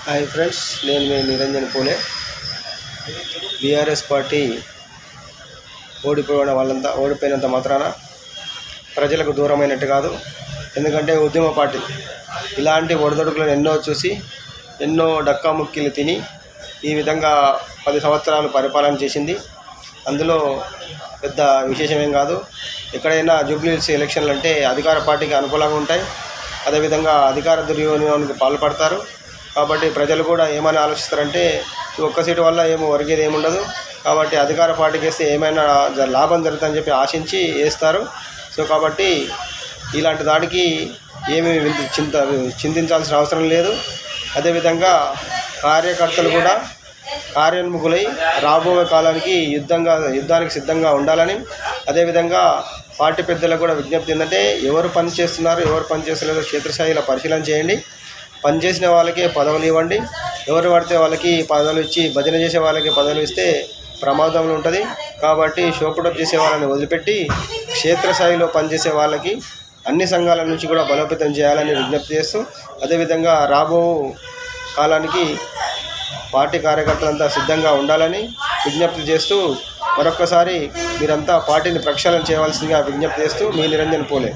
Hi friends, నేను మీ నిరంజన్ పూలే. BRS party ఓడిపోయినంత మాత్రాన ప్రజలకు దూరమైనట్టు కాదు. ఎందుకంటే ఉద్యమ పార్టీ ఇలాంటి ఒడిదొడుకులను ఎన్నో చూసి ఎన్నో డక్కాముక్కీలు తిని ఈ విధంగా 10 సంవత్సరాలు పరిపాలన చేసింది. అందులో పెద్ద విశేషమేం కాదు. ఎక్కడైనా జూబ్లీహిల్స్ ఎలక్షన్లు అంటే అధికార పార్టీకి అనుకూలంగా ఉంటాయి. అదేవిధంగా అధికార దుర్వినియోగానికి పాల్పడతారు. కాబట్టి ప్రజలు కూడా ఏమైనా ఆలోచిస్తారంటే ఒక్క సీటు వల్ల ఏమో ఒరిగేది ఏముండదు. కాబట్టి అధికార పార్టీకి వేస్తే ఏమైనా లాభం జరుగుతుందని చెప్పి ఆశించి వేస్తారు. సో కాబట్టి ఇలాంటి దాడికి ఏమీ చింతించాల్సిన అవసరం లేదు. అదేవిధంగా కార్యకర్తలు కూడా కార్యోన్ముఖులై రాబోయే కాలానికి యుద్ధానికి సిద్ధంగా ఉండాలని, అదేవిధంగా పార్టీ పెద్దలకు కూడా విజ్ఞప్తి ఏంటంటే ఎవరు పని చేస్తున్నారు, ఎవరు పని చేస్తలేదో క్షేత్రస్థాయిలో పరిశీలన చేయండి. పనిచేసిన వాళ్ళకే పదవులు ఇవ్వండి. ఎవరు పడితే వాళ్ళకి పదవులు ఇచ్చి భజన చేసే వాళ్ళకి పదవులు ఇస్తే ప్రమాదంలో ఉంటుంది. కాబట్టి షోపుటప్ చేసే వాళ్ళని వదిలిపెట్టి క్షేత్రస్థాయిలో పనిచేసే వాళ్ళకి అన్ని సంఘాల నుంచి కూడా బలోపేతం చేయాలని విజ్ఞప్తి చేస్తూ, అదేవిధంగా రాబో కాలానికి పార్టీ కార్యకర్తలంతా సిద్ధంగా ఉండాలని విజ్ఞప్తి చేస్తూ మరొక్కసారి మీరంతా పార్టీని ప్రక్షాళన చేయవలసిందిగా విజ్ఞప్తి చేస్తూ మీ నిరంజన్ పూలే.